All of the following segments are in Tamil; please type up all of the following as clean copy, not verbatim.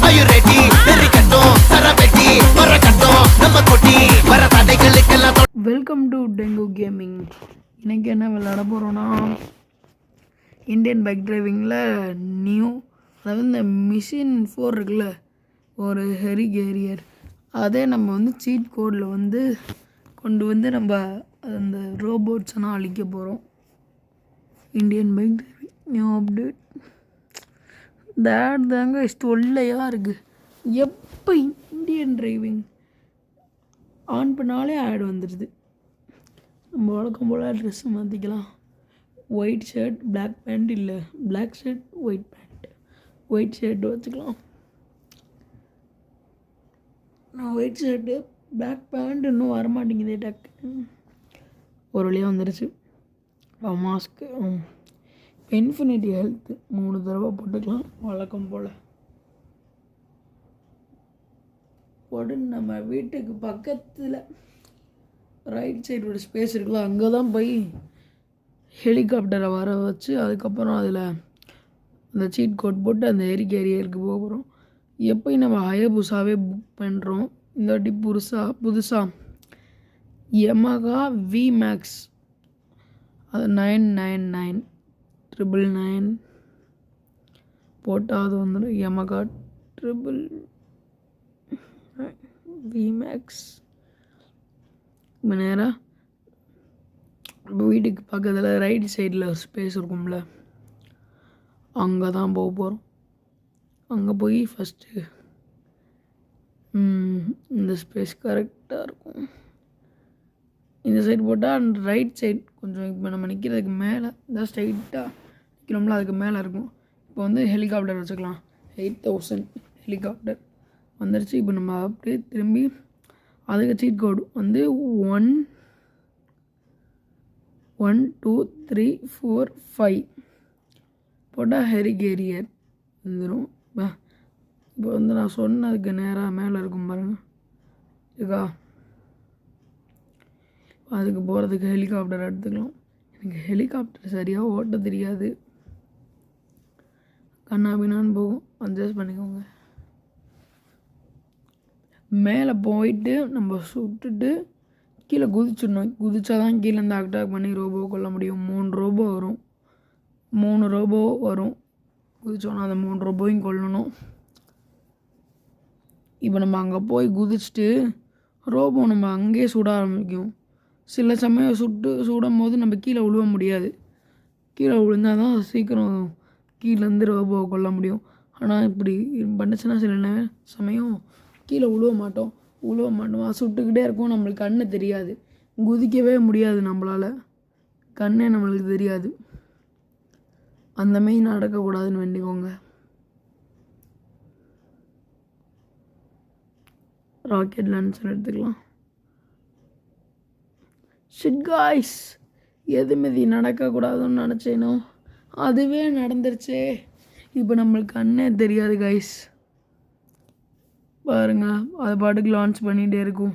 are you ready வெறி கட்டும் சரபெட்டி வர கட்டும் நம்ம கொட்டி வர தடைகளுக்கெல்லாம் வெல்கம் டு டெங்கு கேமிங். இன்றைக்கி என்ன விளையாட போகிறோன்னா, இந்தியன் பைக் டிரைவிங்கில் நியூ, அதாவது இந்த மிஷின் 4 இருக்குல்ல, ஒரு ஹெரி கேரியர், அதே நம்ம வந்து சீட் கோடில் வந்து கொண்டு வந்து நம்ம அந்த ரோபோட்ஸ்லாம் அழிக்க போகிறோம். Indian bike driving new update. இந்த ஆட் தாங்க தொல்லையாக இருக்குது. எப்போ இந்தியன் டிரைவிங் ஆன் பண்ணாலே ஆட் வந்துடுது. நம்ம வழக்கம் போல் ட்ரெஸ்ஸு மாற்றிக்கலாம். ஒயிட் ஷர்ட் பிளாக் பேண்ட், இல்லை black shirt white pant, white shirt வச்சுக்கலாம். நான் ஒயிட் ஷர்ட்டு பிளாக் பேண்ட் இன்னும் வரமாட்டேங்குதே டக்கு. ஒரு வழியாக வந்துடுச்சு. மாஸ்க்கு இன்ஃபினிட்டி ஹெல்த்து 3 தடவை போட்டுக்கலாம் வழக்கம் போல். உடனே நம்ம வீட்டுக்கு பக்கத்தில் ரைட் சைடோட ஸ்பேஸ் இருக்குல்ல, அங்கே தான் போய் ஹெலிகாப்டரை வர வச்சு அதுக்கப்புறம் அதில் அந்த சீட் கோட் போட்டு அந்த ஹெரி கேரியருக்கு போக போகிறோம். எப்போயும் நம்ம ஹயபுசாவே புக் பண்ணுறோம். இந்த வாட்டி புதுசாக யமகா வி மேக்ஸ், அது 999 போட்டால் அது வந்துடும். Yamaha we maths. இப்போ நேராக வீட்டுக்கு பக்கத்தில் ரைட் சைடில் ஒரு ஸ்பேஸ் இருக்கும்ல, அங்கே தான் போக போகிறோம். அங்கே போய் ஃபஸ்ட்டு இந்த ஸ்பேஸ் கரெக்டாக இருக்கும். இந்த சைடு போட்டால் ரைட் சைடு கொஞ்சம், இப்போ நம்ம நிற்கிறதுக்கு மேலே இந்த ஸ்ட்ரைட்டாக நிற்கிறோம்ல, அதுக்கு மேலே இருக்கும். இப்போ வந்து ஹெலிகாப்டர் வச்சுக்கலாம். 8000 ஹெலிகாப்டர் வந்துருச்சு. இப்போ நம்ம அப்படியே திரும்பி அதுக்கு சீட் கோடு வந்து 1 1 2 3 4 5 போட்டால் ஹெரி கேரியர் வந்துடும். இப்போ வந்து நான் சொன்னதுக்கு நேராக மேலே இருக்கும் பாருங்கள், இருக்கா? அதுக்கு போகிறதுக்கு ஹெலிகாப்டர் எடுத்துக்கலாம். எனக்கு ஹெலிகாப்டர் சரியாக ஓட்ட தெரியாது, கண்ணாபின்னான்னு போகும், அட்ஜஸ்ட் பண்ணிக்கோங்க. மேலே போயிட்டு நம்ம சுட்டுட்டு கீழே குதிச்சிடணும். குதிச்சா தான் கீழேருந்து அட்டாக் பண்ணி ரோபோ கொல்ல முடியும். 3 ரோபோ வரும். குதிச்சோன்னா அந்த 3 ரோபோவையும் கொல்லணும். இப்போ நம்ம அங்கே போய் குதிச்சுட்டு ரோபோ நம்ம அங்கேயே சுட ஆரம்பிக்கும். சில சமயம் சுடும் போது நம்ம கீழே விழுவ முடியாது. கீழே விழுந்தால் தான் சீக்கிரம் கீழேருந்து ரோபோவை கொல்ல முடியும். ஆனால் இப்படி பண்ணுச்சுன்னா சில சமயம் கீழே விழுவ மாட்டோம். சுட்டுக்கிட்டே இருக்கும், நம்மளுக்கு கண்ணு தெரியாது, குதிக்கவே முடியாது, நம்மளால் கண்ணே நம்மளுக்கு தெரியாது. அந்த மாரி நடக்கக்கூடாதுன்னு வேண்டிக்கோங்க. ராக்கெட் லான்ச்சர் எடுத்துக்கலாம். ஷிட் காய்ஸ், எது மாரி நடக்கக்கூடாதுன்னு நினச்சேனோ அதுவே நடந்துருச்சே. இப்போ நம்மளுக்கு கண்ணே தெரியாது காய்ஸ். பாருங்க, அது பாட்டுக்கு லான்ச் பண்ணிகிட்டே இருக்கும்,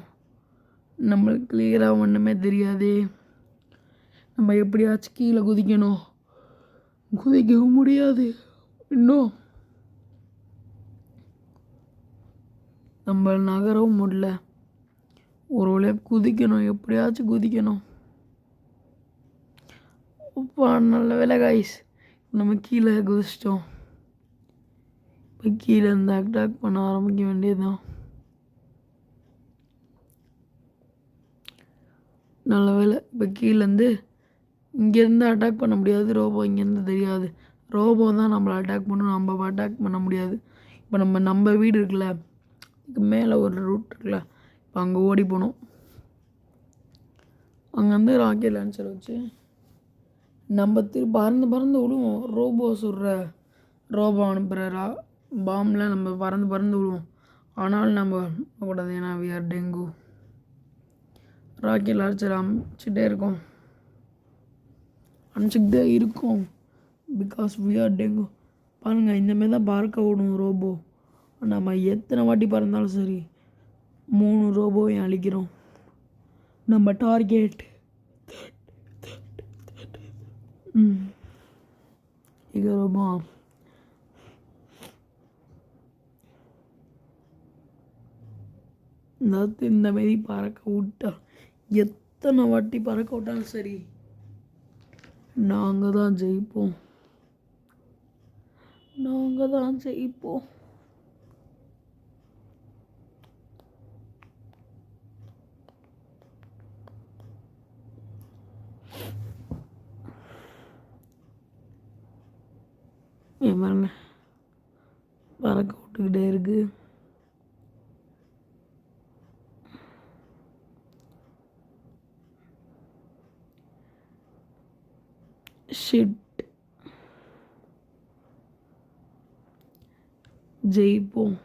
நம்மளுக்கு கிளியராக ஒன்றுமே தெரியாது. நம்ம எப்படியாச்சும் கீழே குதிக்கணும், குதிக்கவும் முடியாது. இன்னும் நம்ம நகரவும் முடியல. ஒரு வழியாக குதிக்கணும், எப்படியாச்சும் குதிக்கணும். நல்ல வேலை காய்ஸ், நம்ம கீழே குதிச்சிட்டோம். இப்போ கீழே இருந்து அட்டாக் பண்ண ஆரம்பிக்க வேண்டியதுதான். நல்ல வேலை, இப்போ கீழேருந்து இங்கேருந்து அட்டாக் பண்ண முடியாது. ரோபோ இங்கேருந்து தெரியாது. ரோபோ தான் நம்மளை அட்டாக் பண்ணணும், நம்ம அட்டாக் பண்ண முடியாது. இப்போ நம்ம வீடு இருக்குல்ல, இதுக்கு மேலே ஒரு ரூட் இருக்குல்ல, இப்போ அங்கே ஓடி போனோம். அங்கேருந்து ராக்கெட் லான்ச்சர் வச்சு நம்ம பறந்து விடுவோம். ரோபோ அனுப்புகிற பாம்பில் நம்ம பறந்து விடுவோம். ஆனாலும் நம்ம கூடாது, ஏன்னா வி ஆர் டெங்கு. ராக்கெட் லான்ச்சர் அனுப்பிச்சிட்டே இருக்கும் பிகாஸ் வி ஆர் டெங்கு. பாருங்கள், இந்தமாரி தான் பறக்க விடும் ரோபோ. நம்ம எத்தனை வாட்டி பறந்தாலும் சரி 3 ரோபோவையும் அழிக்கிறோம். நம்ம டார்கெட் இங்கே ரோபோ இந்த மாரி பறக்க விட்டா எத்தனை வாட்டி பறக்க விட்டாலும் சரி நாங்கள் தான் ஜெயிப்போம். நாங்கள் தான் ஜெயிப்போம். பாருங்க பறக்க விட்டுக்கிட்டே இருக்கு. ஷிட். ஜெயிப்போம்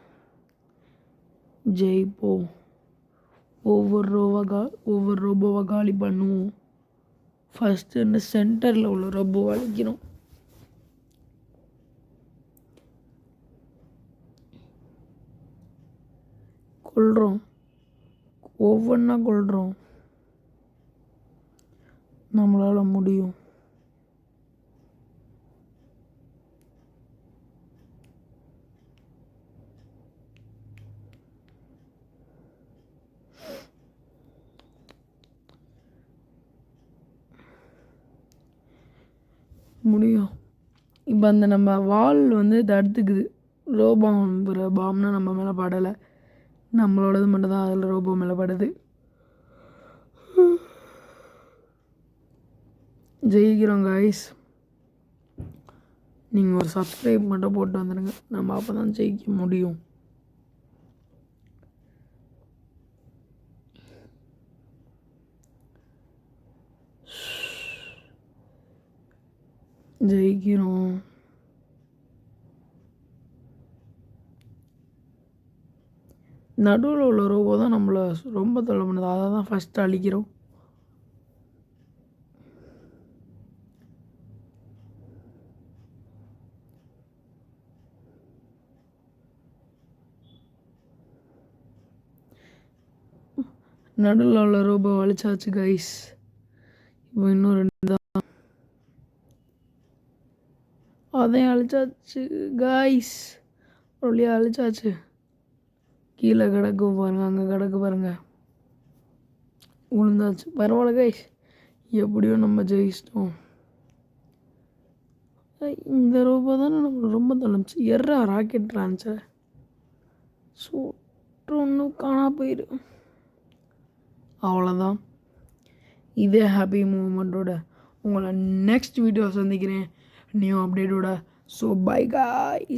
ஜெயிப்போம். ஒவ்வொரு ரோபோவை காலி பண்ணுவோம். ஃபஸ்ட்டு இந்த சென்டரில் உள்ள ரோபோவை அழிக்கணும். கொள்கிறோம், ஒவ்வொன்றா கொள்கிறோம். நம்மளால் முடியும். முடியும். இப்போ அந்த நம்ம வால் வந்து தடுத்துக்குது. பாம்னா நம்ம மேலே படலை, நம்மளோடது மட்டும்தான் அதில் ரோபோ மேலே படுது. ஜெயிக்கிறோம் காய்ஸ். நீங்கள் ஒரு சப்ஸ்கிரைப் மட்டும் போட்டு வந்துடுங்க, நம்ம அப்போ தான் ஜெயிக்க முடியும். ஜெயிக்கிறோம். நடுவில் உள்ள ரோபோ தான் நம்மளை ரொம்ப தொல்லை பண்ணுது. அதை தான் ஃபஸ்ட்டு அழிக்கிறோம். நடுவில் உள்ள ரோபோ அழிச்சாச்சு கைஸ். இப்போ இன்னும் 2 தான், அதையும் அழிச்சாச்சு கைஸ். ஒளியா அழிச்சாச்சு. கீழே கிடக்கு பாருங்க, அங்கே கிடக்கு பாருங்க, விழுந்தாச்சு. பரவாயில்ல கைஸ், எப்படியோ நம்ம ஜெயிச்சிட்டோம். இந்த ரோபோ தானே நம்ம ரொம்ப தொலைச்சு. ராக்கெட் லான்ச்சர் ஒன்றும் காணா போயிடு. அவ்வளோதான். இதே ஹாப்பி மூமெண்ட்டோட உங்களை நெக்ஸ்ட் வீடியோ சந்திக்கிறேன், நியூ அப்டேட்டோட. So bye guys.